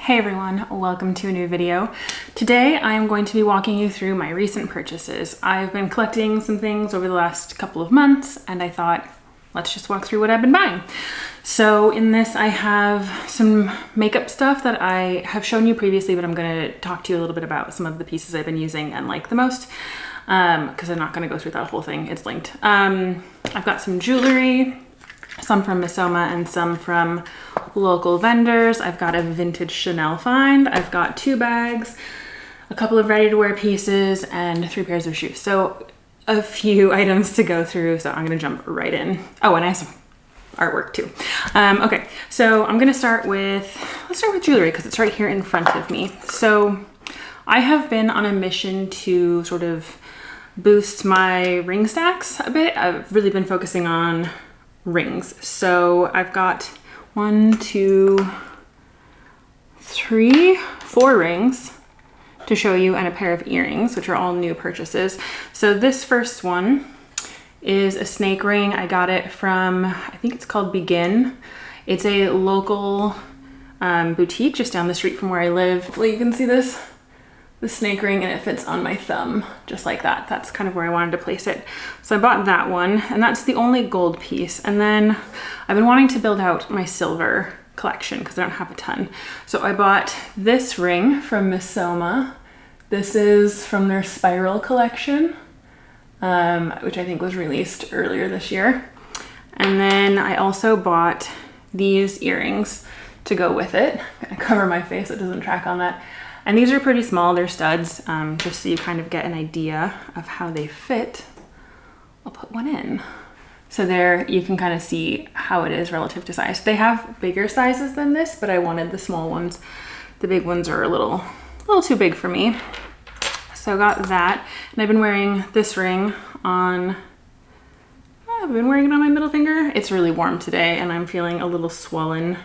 Hey everyone, welcome to a new video. Today I am going to be walking you through my recent purchases. I've been collecting some things over the last couple of months and I thought, let's just walk through what I've been buying. So in this I have some makeup stuff that I have shown you previously, but I'm going to talk to you a little bit about some of the pieces I've been using and like the most, because I'm not going to go through that whole thing, it's linked. I've got some jewelry, some from Missoma and some from local vendors. I've got a vintage Chanel find. I've got 2 bags, a couple of ready-to-wear pieces, and 3 pairs of shoes. So a few items to go through, so I'm gonna jump right in. Oh, and I have some artwork too. Okay, so I'm gonna let's start with jewelry because it's right here in front of me. So I have been on a mission to sort of boost my ring stacks a bit. I've really been focusing on rings. So I've got 1, 2, 3, 4 rings to show you and a pair of earrings, which are all new purchases. So this first one is a snake ring. I got it from, I think it's called Begin. It's a local boutique just down the street from where I live. Hopefully you can see this. The snake ring, and it fits on my thumb just like that. That's kind of where I wanted to place it. So I bought that one, and that's the only gold piece. And then I've been wanting to build out my silver collection because I don't have a ton. So I bought this ring from Missoma. This is from their Spiral collection, which I think was released earlier this year. And then I also bought these earrings to go with it. I'm gonna cover my face so it doesn't track on that. And these are pretty small, they're studs, just so you kind of get an idea of how they fit. I'll put one in. So there you can kind of see how it is relative to size. They have bigger sizes than this, but I wanted the small ones. The big ones are a little too big for me. So I got that, and I've been wearing this ring on, I've been wearing it on my middle finger. It's really warm today and I'm feeling a little swollen.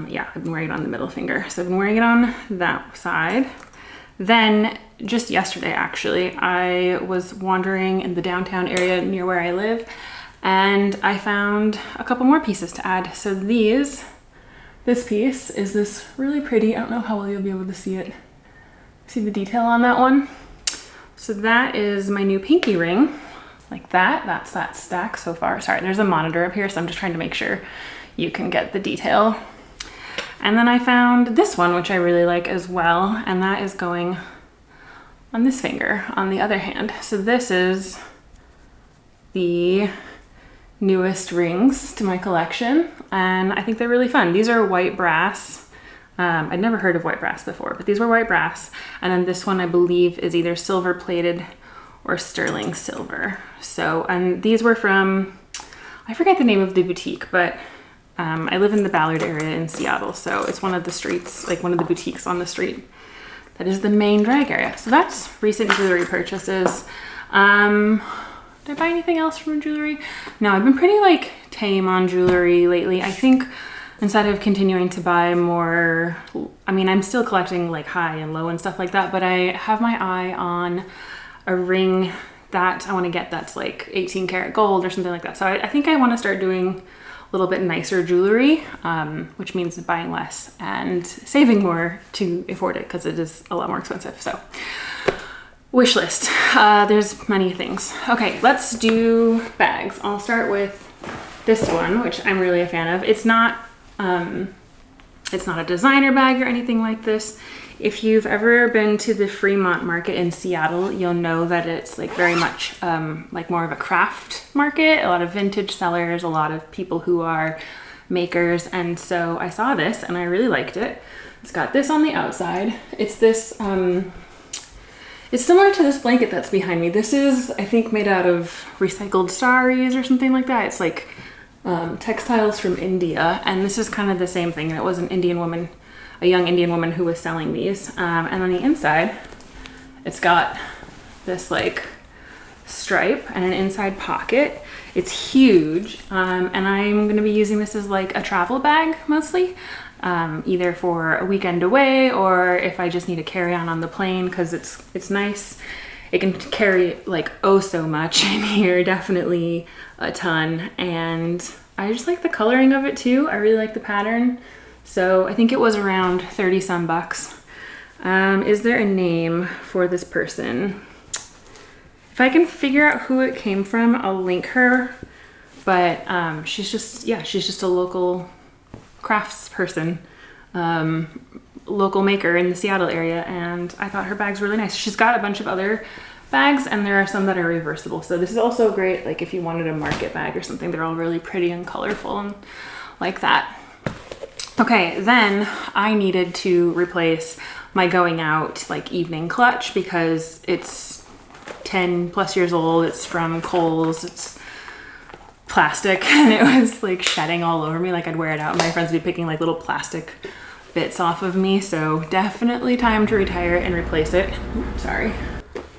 Yeah, I've been wearing it on the middle finger. So I've been wearing it on that side. Then just yesterday, actually, I was wandering in the downtown area near where I live and I found a couple more pieces to add. So this piece is this really pretty, I don't know how well you'll be able to see it. See the detail on that one? So that is my new pinky ring, like that. That's that stack so far. Sorry, there's a monitor up here, so I'm just trying to make sure you can get the detail. And then I found this one, which I really like as well, and that is going on this finger on the other hand. So this is the newest rings to my collection, and I think they're really fun. These are white brass. I'd never heard of white brass before, but these were white brass. And then this one I believe is either silver plated or sterling silver. So, and these were from, I forget the name of the boutique, but I live in the Ballard area in Seattle, so it's one of the streets, like one of the boutiques on the street that is the main drag area. So that's recent jewelry purchases. Did I buy anything else from jewelry? No, I've been pretty like tame on jewelry lately. I think instead of continuing to buy more, I mean, I'm still collecting like high and low and stuff like that, but I have my eye on a ring that I want to get that's like 18 karat gold or something like that. So I think I want to start doing a little bit nicer jewelry, which means buying less and saving more to afford it because it is a lot more expensive. So wish list, there's many things. Okay, let's do bags. I'll start with this one, which I'm really a fan of. It's not a designer bag or anything like this. If you've ever been to the Fremont Market in Seattle, you'll know that it's like very much like more of a craft market, a lot of vintage sellers, a lot of people who are makers. And so I saw this and I really liked it. It's got this on the outside. It's this, it's similar to this blanket that's behind me. This is, I think, made out of recycled saris or something like that. It's like textiles from India. And this is kind of the same thing. And it was an Indian woman, a young Indian woman who was selling these. And on the inside, it's got this like stripe and an inside pocket. It's huge. And I'm gonna be using this as like a travel bag mostly, either for a weekend away or if I just need to carry on the plane because it's nice. It can carry like oh so much in here, definitely a ton. And I just like the coloring of it too. I really like the pattern. So I think it was around 30 some bucks. Is there a name for this person? If I can figure out who it came from, I'll link her. But she's just a local crafts person, local maker in the Seattle area, and I thought her bag's really nice. She's got a bunch of other bags, and there are some that are reversible. So this is also great, like if you wanted a market bag or something. They're all really pretty and colorful and like that. Okay, then I needed to replace my going out like evening clutch because it's 10 plus years old. It's from Kohl's. It's plastic and it was like shedding all over me. Like I'd wear it out and my friends would be picking like little plastic bits off of me. So definitely time to retire and replace it. Oops, sorry.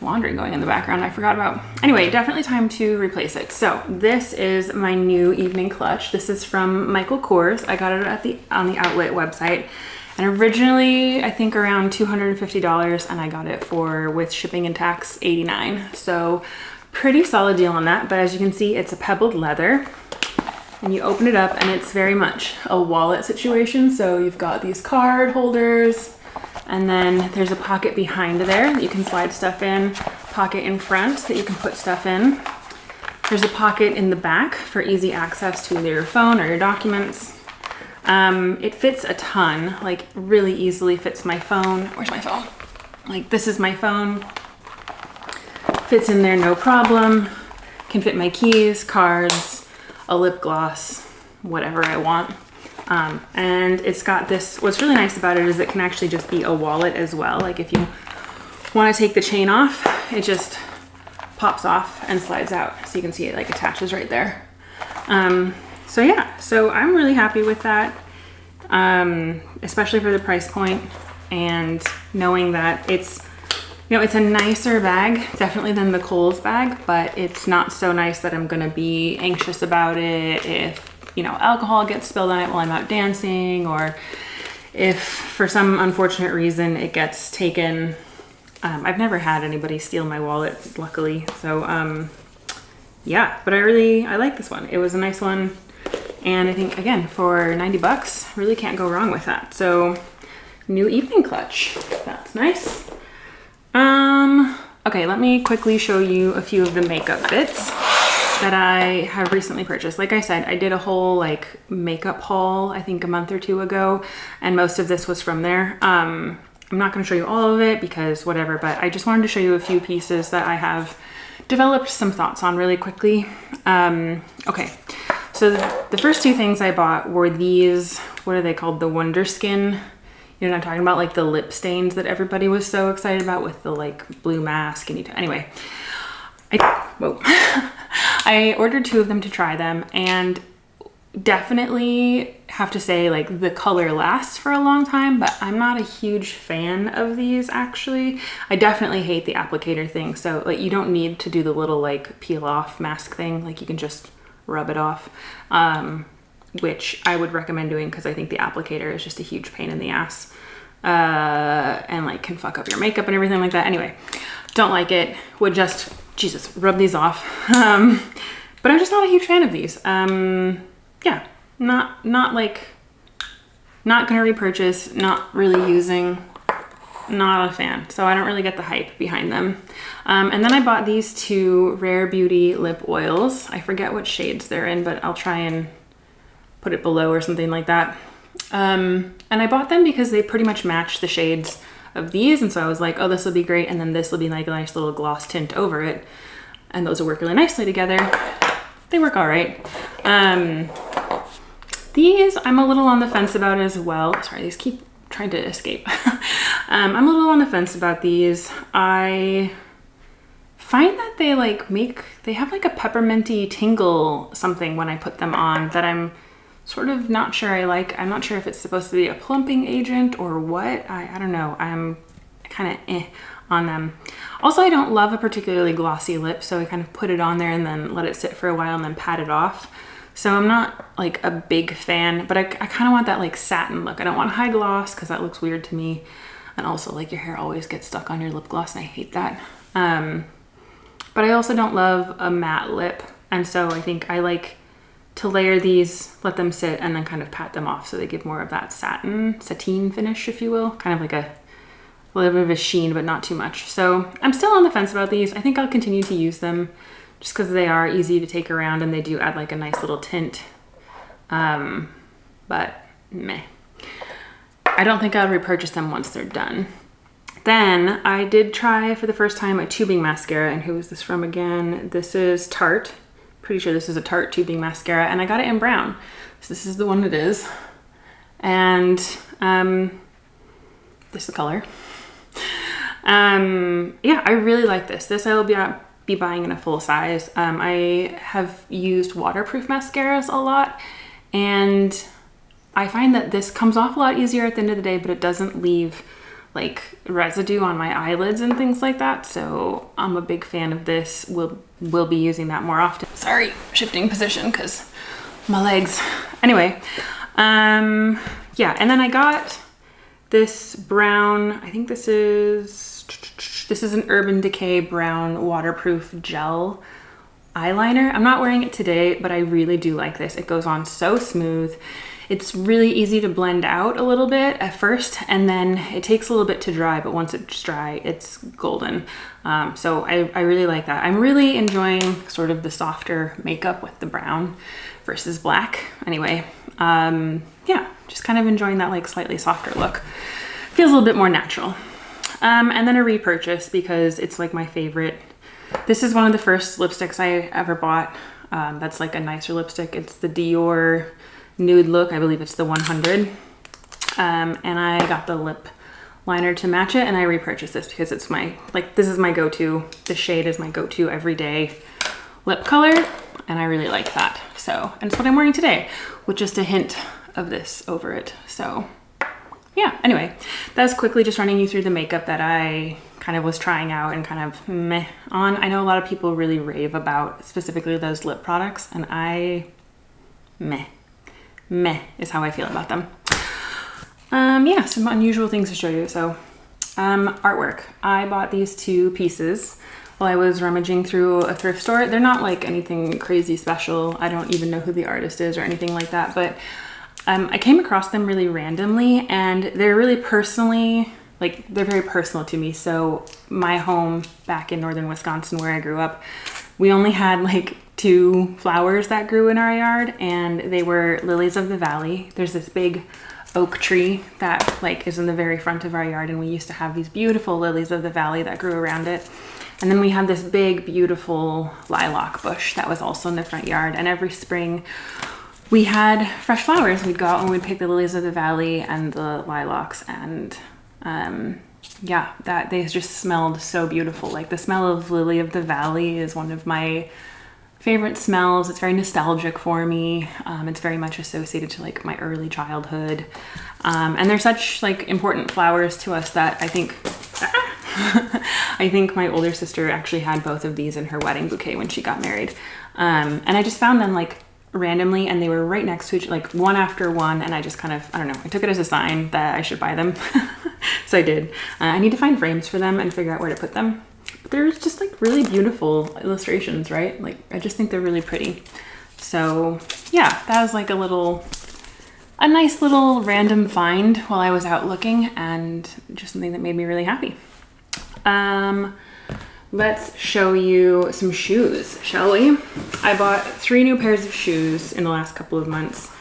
Laundry going in the background I forgot about. Anyway, definitely time to replace it. So this is my new evening clutch. This is from Michael Kors. I got it on the Outlet website, and originally I think around $250, and I got it for, with shipping and tax, $89. So pretty solid deal on that. But as you can see, it's a pebbled leather, and you open it up and it's very much a wallet situation. So you've got these card holders, and then there's a pocket behind there that you can slide stuff in, pocket in front that you can put stuff in. There's a pocket in the back for easy access to your phone or your documents. It fits a ton, like really easily fits my phone. Where's my phone? Like this is my phone. Fits in there no problem. Can fit my keys, cards, a lip gloss, whatever I want. And it's got this, what's really nice about it is it can actually just be a wallet as well. Like if you want to take the chain off, it just pops off and slides out. So you can see it like attaches right there. So yeah, so I'm really happy with that, especially for the price point and knowing that it's, you know, it's a nicer bag, definitely than the Kohl's bag, but it's not so nice that I'm gonna be anxious about it if, you know, alcohol gets spilled on it while I'm out dancing, or if for some unfortunate reason it gets taken. I've never had anybody steal my wallet, luckily. So yeah, but I like this one. It was a nice one. And I think, again, for 90 bucks, really can't go wrong with that. So new evening clutch, that's nice. Okay, let me quickly show you a few of the makeup bits that I have recently purchased. Like I said, I did a whole like makeup haul, I think a month or two ago, and most of this was from there. I'm not gonna show you all of it because whatever, but I just wanted to show you a few pieces that I have developed some thoughts on really quickly. Okay, so the first two things I bought were these, what are they called? The Wonder Skin. You know what I'm talking about? Like the lip stains that everybody was so excited about with the like blue mask. And anyway, I ordered two of them to try them, and definitely have to say like the color lasts for a long time, but I'm not a huge fan of these actually. I definitely hate the applicator thing. So like you don't need to do the little like peel off mask thing. Like you can just rub it off, which I would recommend doing because I think the applicator is just a huge pain in the ass, and like can fuck up your makeup and everything like that. Anyway, don't like it. Would just, Jesus, rub these off. But I'm just not a huge fan of these. Yeah, not gonna repurchase, not really using, not a fan. So I don't really get the hype behind them. And then I bought these two Rare Beauty lip oils. I forget what shades they're in, but I'll try and put it below or something like that. And I bought them because they pretty much match the shades of these. And so I was like, oh, this will be great. And then this will be like a nice little gloss tint over it. And those will work really nicely together. They work all right. These I'm a little on the fence about as well. Sorry, these keep trying to escape. I'm a little on the fence about these. I find that they they have like a pepperminty tingle something when I put them on that I'm sort of not sure I like. I'm not sure if it's supposed to be a plumping agent or what. I don't know. I'm kind of on them. Also, I don't love a particularly glossy lip, so I kind of put it on there and then let it sit for a while and then pat it off. So I'm not like a big fan, but I kind of want that like satin look. I don't want high gloss because that looks weird to me. And also like your hair always gets stuck on your lip gloss and I hate that. But I also don't love a matte lip. And so I think I like to layer these, let them sit, and then kind of pat them off so they give more of that sateen finish, if you will. Kind of like a little bit of a sheen, but not too much. So I'm still on the fence about these. I think I'll continue to use them just because they are easy to take around and they do add like a nice little tint. But meh. I don't think I'll repurchase them once they're done. Then I did try for the first time a tubing mascara, and who is this from again? This is Tarte. Pretty sure this is a Tarte tubing mascara, and I got it in brown. So this is the one it is. And this is the color. Yeah, I really like this. This I will be buying in a full size. I have used waterproof mascaras a lot, and I find that this comes off a lot easier at the end of the day, but it doesn't leave like residue on my eyelids and things like that. So I'm a big fan of this. We'll be using that more often. Sorry, shifting position because my legs. Anyway, yeah, and then I got this brown, I think this is an Urban Decay brown waterproof gel eyeliner. I'm not wearing it today, but I really do like this. It goes on so smooth. It's really easy to blend out a little bit at first, and then it takes a little bit to dry, but once it's dry, it's golden. So I really like that. I'm really enjoying sort of the softer makeup with the brown versus black. Anyway, yeah, just kind of enjoying that like slightly softer look. Feels a little bit more natural. And then a repurchase because it's like my favorite. This is one of the first lipsticks I ever bought. That's like a nicer lipstick. It's the Dior Nude Look. I believe it's the 100. And I got the lip liner to match it, and I repurchased this because it's my, like, this is my go-to. This shade is my go-to everyday lip color, and I really like that. So, and it's what I'm wearing today with just a hint of this over it. So yeah, anyway, that's quickly just running you through the makeup that I kind of was trying out and kind of meh on. I know a lot of people really rave about specifically those lip products, and meh is how I feel about them. Yeah, some unusual things to show you. So artwork. I bought these two pieces while I was rummaging through a thrift store. They're not like anything crazy special. I don't even know who the artist is or anything like that, but I came across them really randomly, and they're really personally, like, they're very personal to me. So my home back in northern Wisconsin where I grew up, we only had like 2 flowers that grew in our yard, and they were lilies of the valley. There's this big oak tree that like is in the very front of our yard, and we used to have these beautiful lilies of the valley that grew around it. And then we had this big beautiful lilac bush that was also in the front yard, and every spring we had fresh flowers. We'd go out and we'd pick the lilies of the valley and the lilacs, and yeah, that they just smelled so beautiful. Like the smell of lily of the valley is one of my favorite smells. It's very nostalgic for me. It's very much associated to like my early childhood. And they're such like important flowers to us that I think, I think my older sister actually had both of these in her wedding bouquet when she got married. And I just found them like randomly, and they were right next to each, like one after one, and I just kind of, I don't know, I took it as a sign that I should buy them. So I did. I need to find frames for them and figure out where to put them. But they're just like really beautiful illustrations, right? Like I just think they're really pretty. So yeah, that was like a nice little random find while I was out looking, and just something that made me really happy. Let's show you some shoes, shall we? I bought 3 new pairs of shoes in the last couple of months.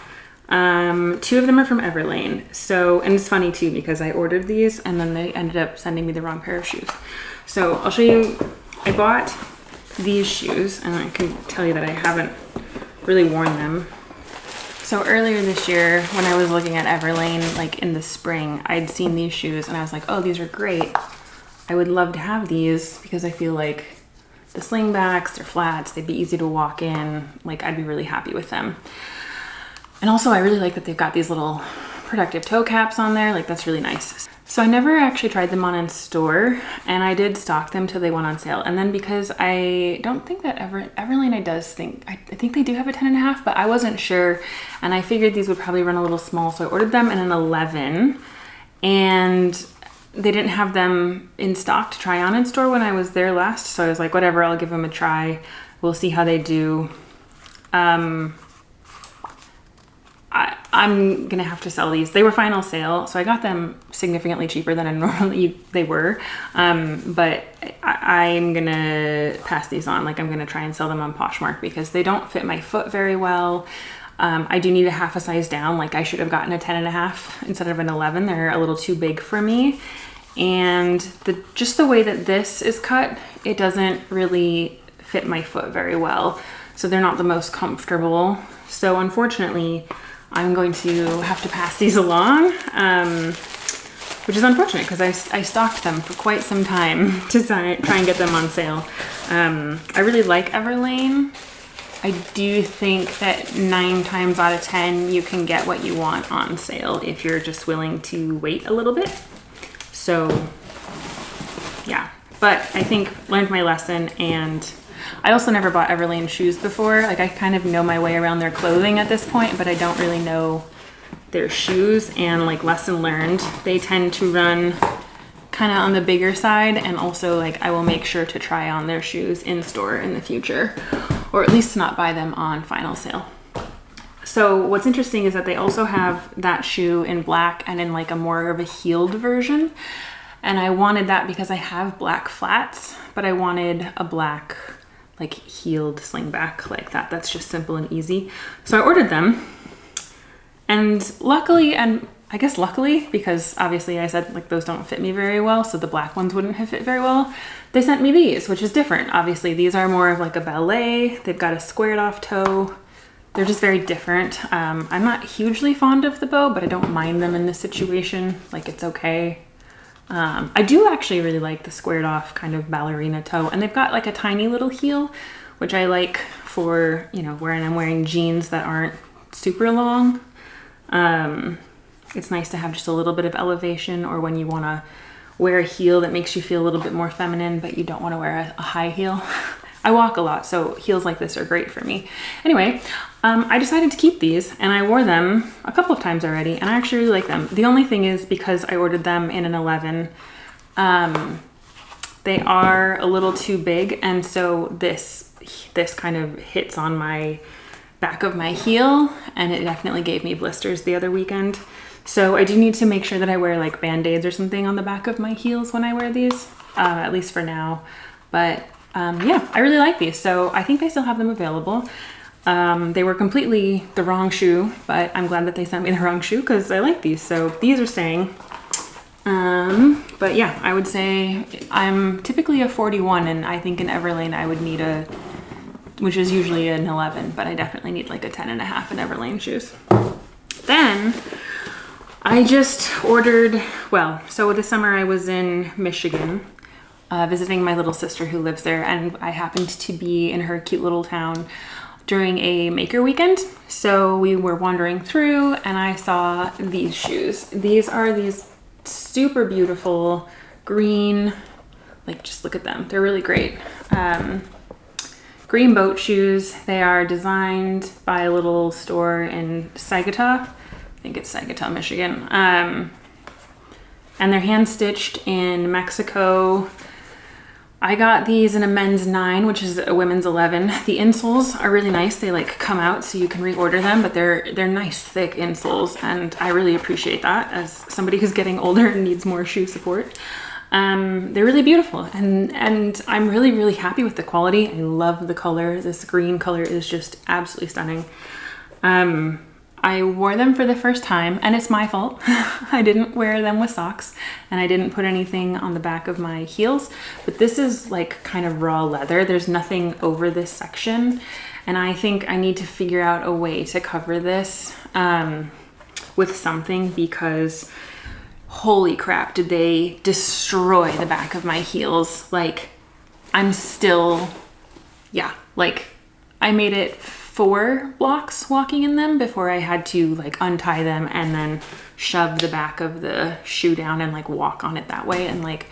2 of them are from Everlane. So, and it's funny too, because I ordered these and then they ended up sending me the wrong pair of shoes. So I'll show you, I bought these shoes, and I can tell you that I haven't really worn them. So earlier this year, when I was looking at Everlane, like in the spring, I'd seen these shoes and I was like, oh, these are great. I would love to have these because I feel like the slingbacks, they're flats, they'd be easy to walk in. Like I'd be really happy with them. And also I really like that they've got these little protective toe caps on there. Like that's really nice. So I never actually tried them on in store, and I did stock them till they went on sale. And then because I don't think that Everlane, I think they do have a 10.5, but I wasn't sure. And I figured these would probably run a little small. So I ordered them in an 11, and they didn't have them in stock to try on in store when I was there last. So I was like, whatever, I'll give them a try. We'll see how they do. I'm gonna have to sell these. They were final sale, so I got them significantly cheaper than I normally they were. But I'm gonna pass these on. Like I'm gonna try and sell them on Poshmark because they don't fit my foot very well. I do need a half a size down. Like I should have gotten a 10.5 instead of an 11. They're a little too big for me. And just the way that this is cut, it doesn't really fit my foot very well. So they're not the most comfortable. So unfortunately, I'm going to have to pass these along, which is unfortunate because I stocked them for quite some time to try and get them on sale. I really like Everlane. I do think that 9 times out of 10, you can get what you want on sale if you're just willing to wait a little bit. So yeah, but I think learned my lesson, and I also never bought Everlane shoes before. Like I kind of know my way around their clothing at this point, but I don't really know their shoes. And like lesson learned, they tend to run kind of on the bigger side, and also like I will make sure to try on their shoes in store in the future, or at least not buy them on final sale. So what's interesting is that they also have that shoe in black and in like a more of a heeled version. And I wanted that because I have black flats, but I wanted a black like heeled slingback like that. That's just simple and easy. So I ordered them, and luckily, and I guess luckily, because obviously I said like those don't fit me very well, so the black ones wouldn't have fit very well, they sent me these, which is different. Obviously these are more of like a ballet. They've got a squared off toe. They're just very different. I'm not hugely fond of the bow, but I don't mind them in this situation. Like it's okay. I do actually really like the squared off kind of ballerina toe, and they've got like a tiny little heel, which I like for, you know, when I'm wearing jeans that aren't super long. It's nice to have just a little bit of elevation, or when you want to wear a heel that makes you feel a little bit more feminine, but you don't want to wear a high heel. I walk a lot, so heels like this are great for me. Anyway, I decided to keep these, and I wore them a couple of times already, and I actually really like them. The only thing is, because I ordered them in an 11, they are a little too big, and so this kind of hits on my back of my heel, and it definitely gave me blisters the other weekend. So I do need to make sure that I wear like Band-Aids or something on the back of my heels when I wear these, at least for now. But yeah, I really like these, so I think they still have them available. They were completely the wrong shoe, but I'm glad that they sent me the wrong shoe because I like these, so these are staying. But yeah, I would say I'm typically a 41, and I think in Everlane I would need which is usually an 11, but I definitely need like a 10.5 in Everlane shoes. Then I just ordered, well, so this summer I was in Michigan, visiting my little sister who lives there, and I happened to be in her cute little town during a maker weekend. So we were wandering through, and I saw these shoes. These are these super beautiful green, like just look at them. They're really great. Green boat shoes. They are designed by a little store in Saginaw. I think it's Saginaw, Michigan. And they're hand stitched in Mexico. I got these in a men's 9, which is a women's 11. The insoles are really nice. They like come out so you can reorder them, but they're nice thick insoles, and I really appreciate that as somebody who's getting older and needs more shoe support. They're really beautiful, and I'm really, really happy with the quality. I love the color. This green color is just absolutely stunning. I wore them for the first time, and it's my fault. I didn't wear them with socks, and I didn't put anything on the back of my heels, but this is like kind of raw leather. There's nothing over this section, and I think I need to figure out a way to cover this with something, because holy crap, did they destroy the back of my heels. Like, I'm still, yeah, like I made it 4 blocks walking in them before I had to like untie them and then shove the back of the shoe down and like walk on it that way, and like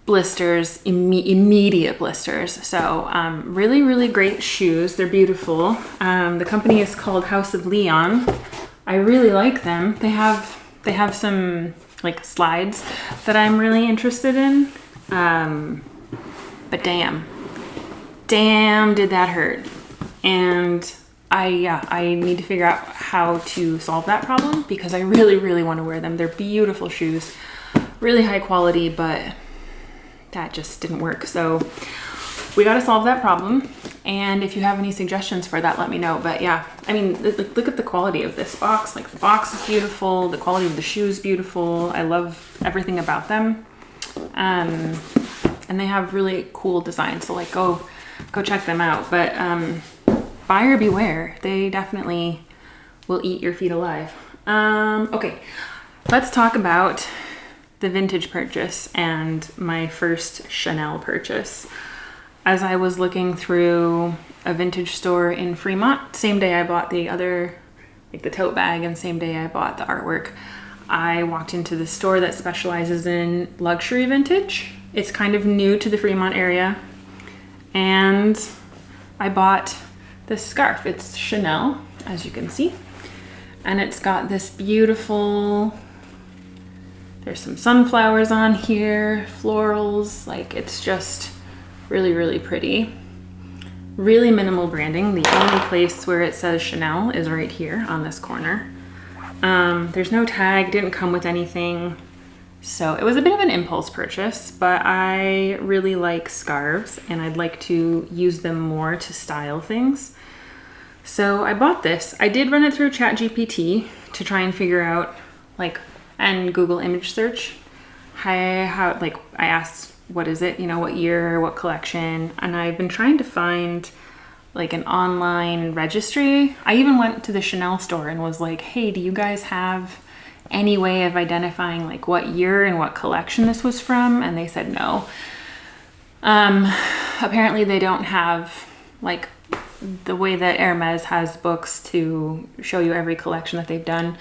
blisters, immediate blisters. So really, really great shoes. They're beautiful. The company is called House of Leon. I really like them. They have some like slides that I'm really interested in. But damn did that hurt. And I need to figure out how to solve that problem because I really want to wear them. They're beautiful shoes, really high quality, but that just didn't work. So we got to solve that problem. And if you have any suggestions for that, let me know. But yeah, I mean, look at the quality of this box. Like the box is beautiful. The quality of the shoe is beautiful. I love everything about them. And they have really cool designs. So like go check them out. But buyer beware. They definitely will eat your feet alive. Okay, let's talk about the vintage purchase and my first Chanel purchase. As I was looking through a vintage store in Fremont, same day I bought the other, like the tote bag, and same day I bought the artwork, I walked into the store that specializes in luxury vintage. It's kind of new to the Fremont area. And I bought this scarf. It's Chanel, as you can see. And it's got this beautiful, there's some sunflowers on here, florals, like it's just really pretty. Really minimal branding. The only place where it says Chanel is right here on this corner. There's no tag, didn't come with anything. So it was a bit of an impulse purchase, but I really like scarves and I'd like to use them more to style things. So I bought this. I did run it through ChatGPT to try and figure out and Google image search. I asked, what is it, what year, what collection, and I've been trying to find like an online registry. I even went to the Chanel store and was like, hey, do you guys have any way of identifying like what year and what collection this was from? And they said no. Apparently they don't have like the way that Hermes has books to show you every collection that they've done.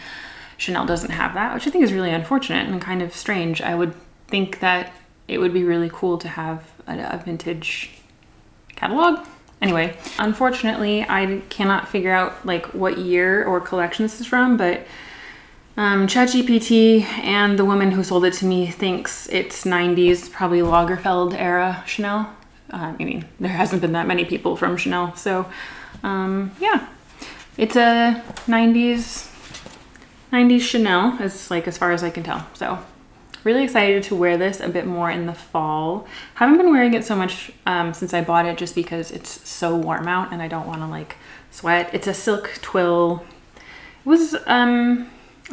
Chanel doesn't have that, which I think is really unfortunate and kind of strange. I would think that it would be really cool to have a vintage catalog. Anyway, unfortunately, I cannot figure out like what year or collection this is from, but ChatGPT and the woman who sold it to me thinks it's 90s, probably Lagerfeld era Chanel. I mean, there hasn't been that many people from Chanel, so yeah, it's a 90s Chanel, as far as I can tell. So really excited to wear this a bit more in the fall. Haven't been wearing it so much since I bought it just because it's so warm out and I don't want to like sweat. It's a silk twill. It was, I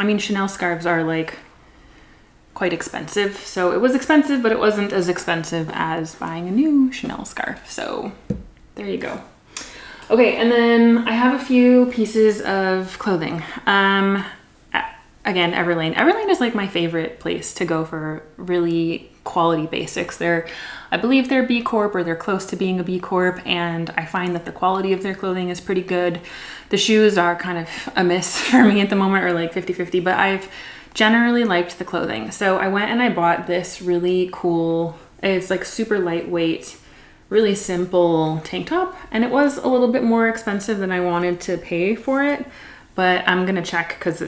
mean, Chanel scarves are like quite expensive. So it was expensive, but it wasn't as expensive as buying a new Chanel scarf. So there you go. Okay, and then I have a few pieces of clothing. Again, Everlane. Everlane is like my favorite place to go for really quality basics. I believe they're B Corp or they're close to being a B Corp, and I find that the quality of their clothing is pretty good. The shoes are kind of a miss for me at the moment, or like 50-50, but I've generally liked the clothing. So I went and I bought this really cool, it's like super lightweight, really simple tank top, and it was a little bit more expensive than I wanted to pay for it, but I'm gonna check because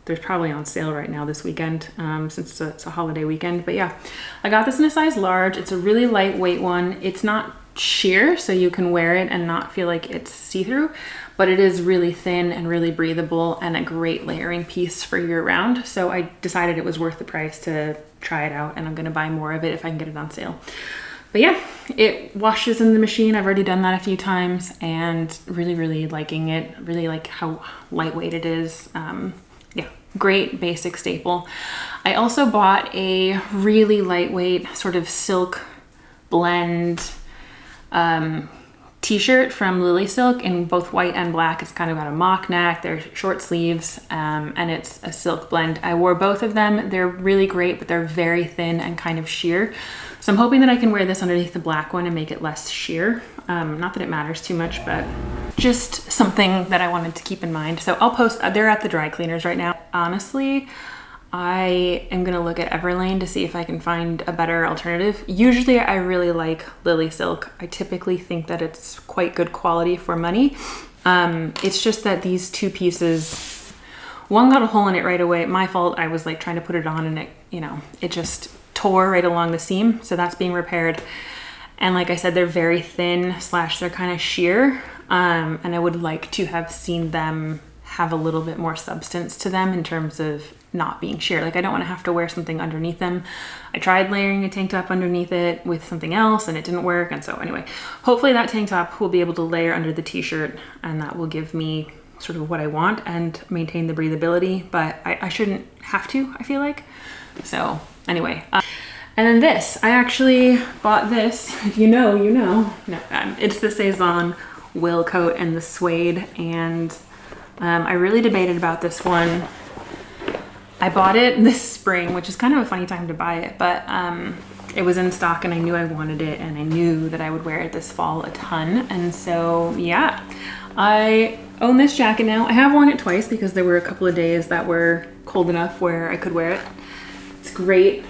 there's probably on sale right now this weekend since it's a holiday weekend. But yeah, I got this in a size large. It's a really lightweight one. It's not sheer, so you can wear it and not feel like it's see-through, but it is really thin and really breathable and a great layering piece for year round. So I decided it was worth the price to try it out, and I'm gonna buy more of it if I can get it on sale. But yeah, it washes in the machine. I've already done that a few times and really liking it. Really like how lightweight it is. Yeah, great basic staple. I also bought a really lightweight sort of silk blend t-shirt from Lily Silk in both white and black. It's kind of got a mock neck, they're short sleeves, and it's a silk blend. I wore both of them. They're really great, but they're very thin and kind of sheer. So I'm hoping that I can wear this underneath the black one and make it less sheer. Not that it matters too much, but just something that I wanted to keep in mind. So I'll post, they're at the dry cleaners right now. Honestly, I am gonna look at Everlane to see if I can find a better alternative. Usually I really like Lily Silk. I typically think that it's quite good quality for money. It's just that these two pieces, one got a hole in it right away. My fault, I was like trying to put it on and it just tore right along the seam. So that's being repaired. And like I said, they're very thin / they're kind of sheer. And I would like to have seen them have a little bit more substance to them in terms of not being sheer. Like I don't want to have to wear something underneath them. I tried layering a tank top underneath it with something else and it didn't work. And so anyway, hopefully that tank top will be able to layer under the t-shirt and that will give me sort of what I want and maintain the breathability, but I shouldn't have to, I feel like. So anyway, and then this, I actually bought this, if you know, you know. No, it's the Saison Will Coat and the suede, and I really debated about this one. I bought it this spring, which is kind of a funny time to buy it, but it was in stock and I knew I wanted it and I knew that I would wear it this fall a ton. And so, yeah, I own this jacket now. I have worn it twice because there were a couple of days that were cold enough where I could wear it. It's great,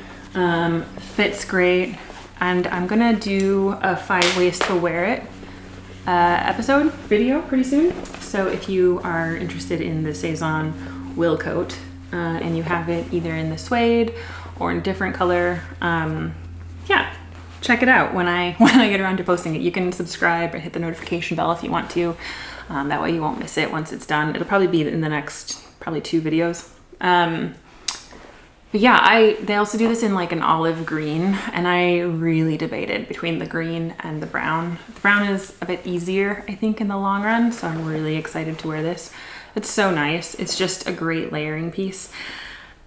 fits great, and I'm gonna do a 5 ways to wear it video pretty soon. So if you are interested in the Saison Will Coat and you have it either in the suede or in a different color, yeah, check it out when I get around to posting it. You can subscribe or hit the notification bell if you want to. That way you won't miss it once it's done. It'll probably be in the next probably 2 videos. But yeah, they also do this in like an olive green, and I really debated between the green and the brown. The brown is a bit easier, I think, in the long run, so I'm really excited to wear this. It's so nice. It's just a great layering piece.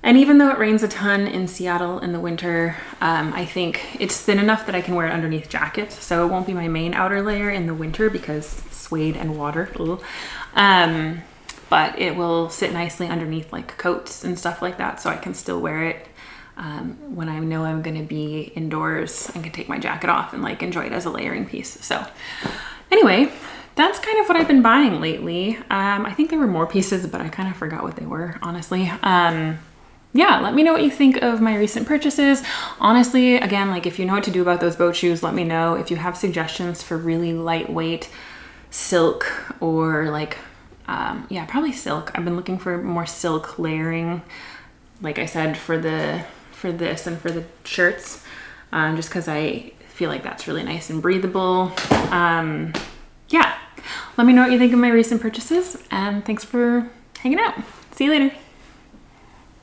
And even though it rains a ton in Seattle in the winter, I think it's thin enough that I can wear it underneath jackets, so it won't be my main outer layer in the winter because suede and water. But it will sit nicely underneath like coats and stuff like that, so I can still wear it when I know I'm gonna be indoors. I can take my jacket off and like enjoy it as a layering piece. So anyway, that's kind of what I've been buying lately. I think there were more pieces, but I kind of forgot what they were, honestly. Yeah, let me know what you think of my recent purchases. Honestly, again, like if you know what to do about those boat shoes, let me know. If you have suggestions for really lightweight silk or like, yeah, probably silk. I've been looking for more silk layering, like I said, for this and for the shirts, just because I feel like that's really nice and breathable. Yeah, let me know what you think of my recent purchases, and thanks for hanging out. See you later.